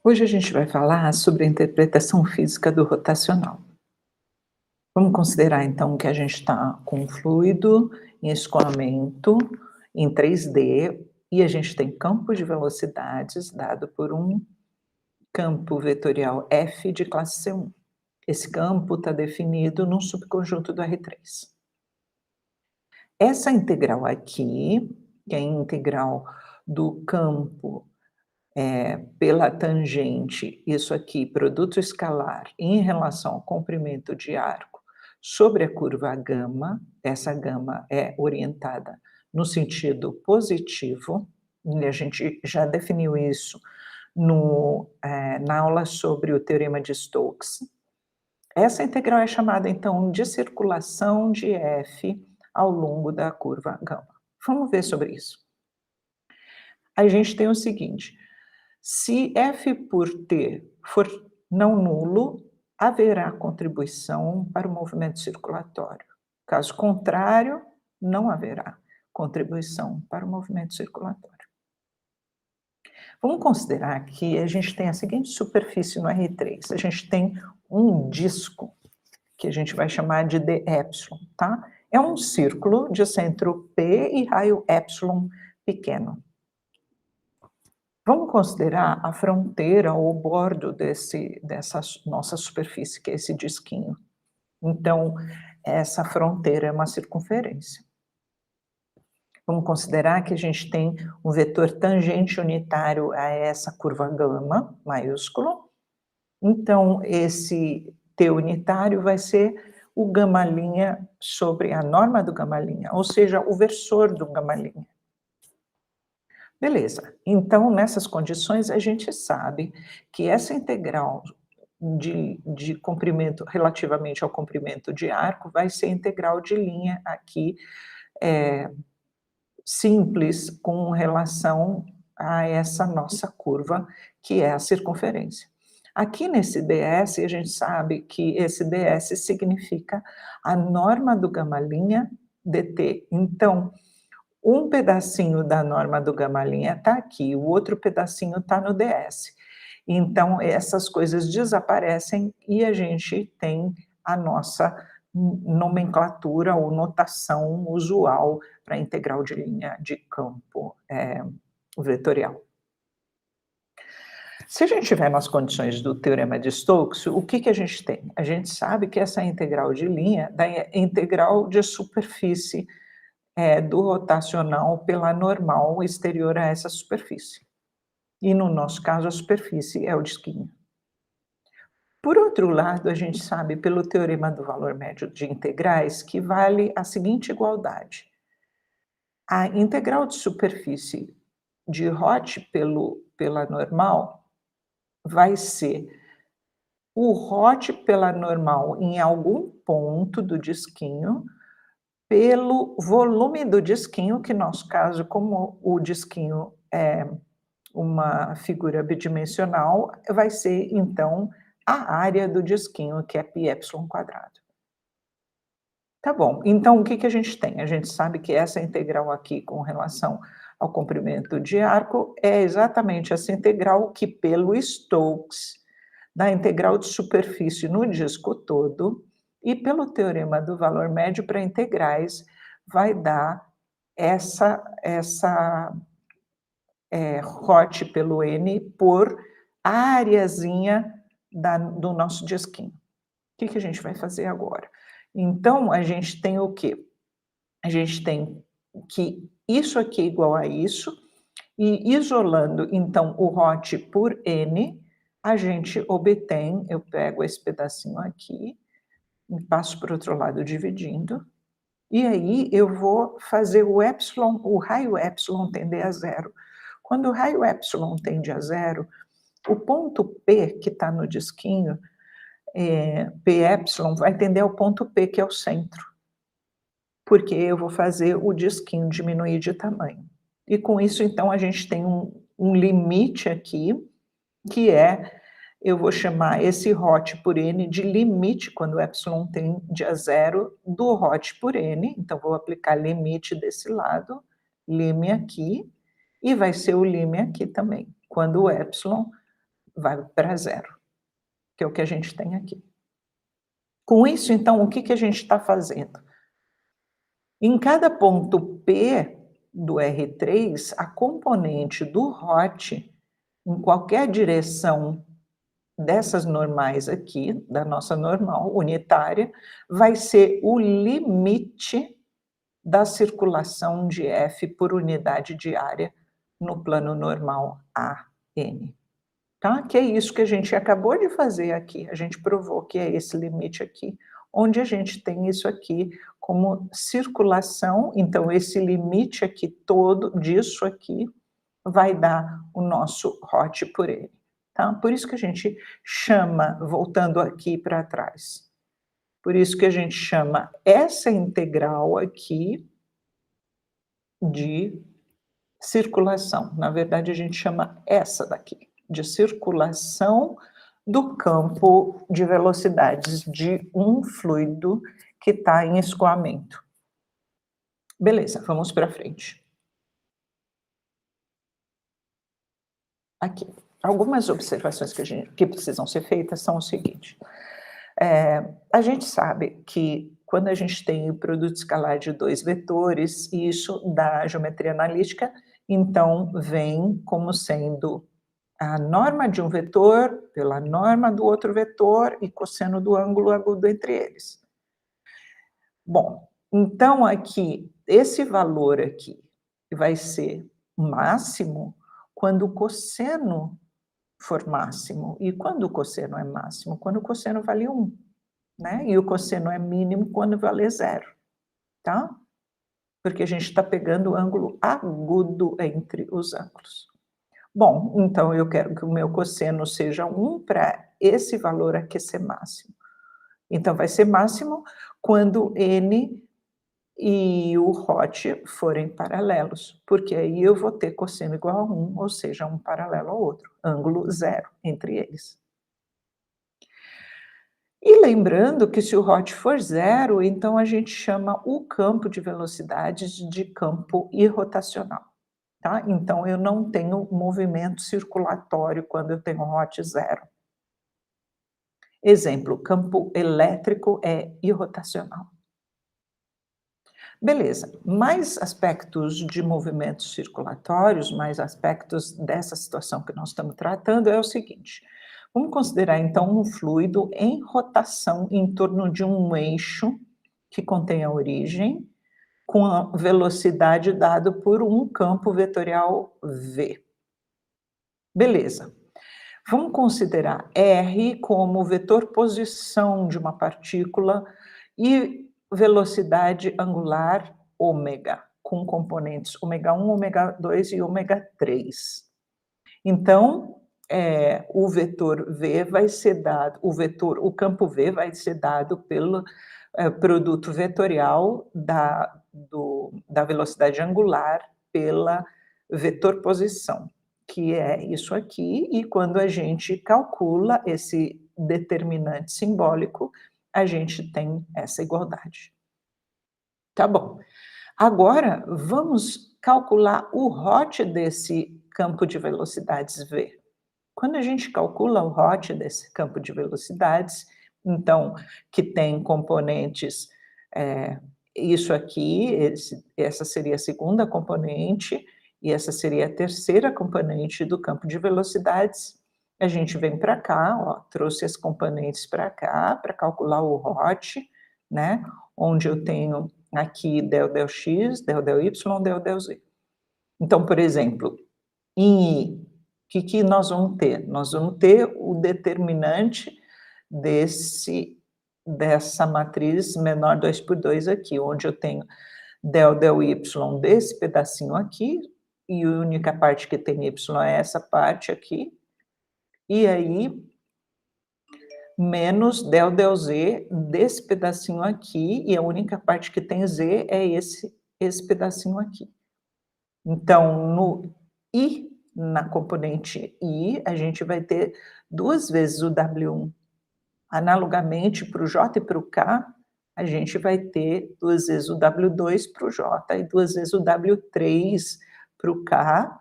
Hoje a gente vai falar sobre a interpretação física do rotacional. Vamos considerar então que a gente está com um fluido em escoamento em 3D e a gente tem campo de velocidades dado por um campo vetorial F de classe C1. Esse campo está definido num subconjunto do R3. Essa integral aqui, que é a integral do campo pela tangente, isso aqui, produto escalar, em relação ao comprimento de arco sobre a curva gama, essa gama é orientada no sentido positivo, e a gente já definiu isso na aula sobre o teorema de Stokes. Essa integral é chamada, então, de circulação de F ao longo da curva gama. Vamos ver sobre isso. A gente tem o seguinte: se F por T for não nulo, haverá contribuição para o movimento circulatório. Caso contrário, não haverá contribuição para o movimento circulatório. Vamos considerar que a gente tem a seguinte superfície no R3. A gente tem um disco, que a gente vai chamar de dε, tá? É um círculo de centro P e raio epsilon pequeno. Vamos considerar a fronteira ou o bordo dessa nossa superfície, que é esse disquinho. Então, essa fronteira é uma circunferência. Vamos considerar que a gente tem um vetor tangente unitário a essa curva gama, maiúsculo. Então, esse T unitário vai ser o gama' sobre a norma do gama', ou seja, o versor do gama'. Beleza, então nessas condições a gente sabe que essa integral de comprimento relativamente ao comprimento de arco vai ser integral de linha aqui, simples com relação a essa nossa curva, que é a circunferência. Aqui nesse ds, a gente sabe que esse ds significa a norma do gama' dt. Então, um pedacinho da norma do gama' está aqui, o outro pedacinho está no ds. Então, essas coisas desaparecem e a gente tem a nossa nomenclatura ou notação usual para integral de linha de campo vetorial. Se a gente tiver nas condições do teorema de Stokes, o que a gente tem? A gente sabe que essa integral de linha dá integral de superfície do rotacional pela normal exterior a essa superfície. E no nosso caso, a superfície é o disquinho. Por outro lado, a gente sabe pelo teorema do valor médio de integrais que vale a seguinte igualdade. A integral de superfície de Roth pela normal vai ser o Roth pela normal em algum ponto do disquinho pelo volume do disquinho, que no nosso caso, como o disquinho é uma figura bidimensional, vai ser, então, a área do disquinho, que é π² quadrado. Tá bom, então o que a gente tem? A gente sabe que essa integral aqui com relação ao comprimento de arco é exatamente essa integral que, pelo Stokes, da integral de superfície no disco todo, e pelo teorema do valor médio para integrais, vai dar essa Roth pelo N por areazinha do nosso disquinho. O que a gente vai fazer agora? Então, a gente tem o quê? A gente tem que isso aqui é igual a isso, e isolando, então, o Roth por N, a gente obtém, eu pego esse pedacinho aqui, e passo para o outro lado dividindo, e aí eu vou fazer o raio epsilon tender a zero. Quando o raio epsilon tende a zero, o ponto P que está no disquinho, Py vai tender ao ponto P, que é o centro, porque eu vou fazer o disquinho diminuir de tamanho. E com isso, então, a gente tem um limite aqui, que eu vou chamar esse Roth por N de limite, quando o epsilon tende a zero, do Roth por N. Então, vou aplicar limite desse lado, lime aqui, e vai ser o lime aqui também, quando o epsilon vai para zero, que é o que a gente tem aqui. Com isso, então, o que que a gente está fazendo? Em cada ponto P do R3, a componente do hot, em qualquer direção dessas normais aqui, da nossa normal unitária, vai ser o limite da circulação de F por unidade de área no plano normal AN. Tá? Que é isso que a gente acabou de fazer aqui, a gente provou que é esse limite aqui, onde a gente tem isso aqui como circulação, então esse limite aqui todo disso aqui vai dar o nosso hot por ele, tá? Por isso que a gente chama, voltando aqui para trás, por isso que a gente chama essa integral aqui de circulação. Na verdade, a gente chama essa daqui de circulação do campo de velocidades de um fluido que está em escoamento. Beleza, vamos para frente. Aqui, algumas observações que precisam ser feitas são o seguinte. A gente sabe que quando a gente tem o produto escalar de dois vetores, isso da geometria analítica, então vem como sendo a norma de um vetor pela norma do outro vetor e cosseno do ângulo agudo entre eles. Bom, então aqui, esse valor aqui vai ser máximo quando o cosseno for máximo. E quando o cosseno é máximo? Quando o cosseno vale 1, né? E o cosseno é mínimo quando vale 0, tá? Porque a gente está pegando o ângulo agudo entre os ângulos. Bom, então eu quero que o meu cosseno seja 1 para esse valor aqui ser máximo. Então vai ser máximo quando n e o hot forem paralelos, porque aí eu vou ter cosseno igual a 1, ou seja, um paralelo ao outro, ângulo 0 entre eles. E lembrando que se o hot for 0, então a gente chama o campo de velocidades de campo irrotacional. Tá? Então, eu não tenho movimento circulatório quando eu tenho hot 0. Exemplo, campo elétrico é irrotacional. Beleza, mais aspectos de movimentos circulatórios, mais aspectos dessa situação que nós estamos tratando é o seguinte. Vamos considerar, então, um fluido em rotação em torno de um eixo que contém a origem, com a velocidade dada por um campo vetorial V. Beleza. Vamos considerar R como vetor posição de uma partícula e velocidade angular ômega, com componentes ômega1, ômega2 e ômega3. Então, o vetor V vai ser dado, o campo V vai ser dado pelo produto vetorial da velocidade angular pela vetor posição, que é isso aqui, e quando a gente calcula esse determinante simbólico, a gente tem essa igualdade. Tá bom. Agora, vamos calcular o hot desse campo de velocidades V. Quando a gente calcula o hot desse campo de velocidades, então, que tem componentes, isso aqui, essa seria a segunda componente, e essa seria a terceira componente do campo de velocidades. A gente vem para cá, ó, trouxe as componentes para cá, para calcular o hot, né? Onde eu tenho aqui del x, del y, del z. Então, por exemplo, em I, o que nós vamos ter? Nós vamos ter o determinante dessa matriz menor 2 por 2 aqui, onde eu tenho del y desse pedacinho aqui, e a única parte que tem y é essa parte aqui, e aí menos del z desse pedacinho aqui, e a única parte que tem z é esse pedacinho aqui. Então, no I, na componente I, a gente vai ter 2 vezes o W1. Analogamente, para o J e para o K, a gente vai ter 2 vezes o W2 para o J e 2 vezes o W3 para o K.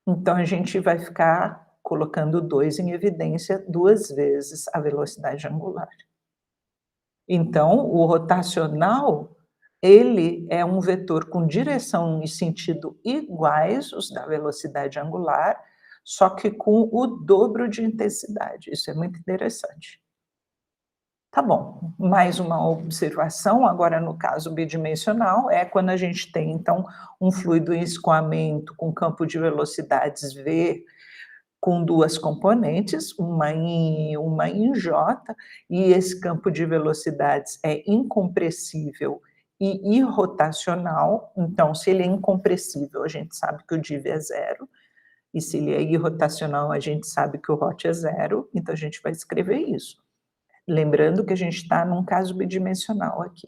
Então, a gente vai ficar colocando 2 em evidência 2 vezes a velocidade angular. Então, o rotacional, ele é um vetor com direção e sentido iguais, os da velocidade angular, só que com o dobro de intensidade. Isso é muito interessante. Tá bom, mais uma observação, agora no caso bidimensional, é quando a gente tem, então, um fluido em escoamento com campo de velocidades V, com 2 componentes, uma em I e uma em J, e esse campo de velocidades é incompressível e irrotacional. Então, se ele é incompressível, a gente sabe que o div é 0, e se ele é irrotacional, a gente sabe que o hot é 0, então a gente vai escrever isso. Lembrando que a gente está num caso bidimensional aqui.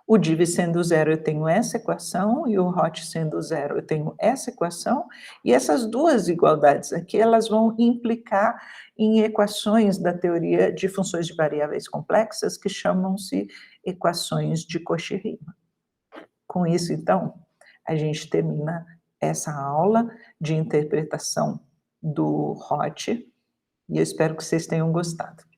O div sendo 0, eu tenho essa equação, e o hot sendo 0, eu tenho essa equação, e essas duas igualdades aqui, elas vão implicar em equações da teoria de funções de variáveis complexas, que chamam-se equações de Cauchy-Riemann. Com isso, então, a gente termina essa aula de interpretação do hot, e eu espero que vocês tenham gostado.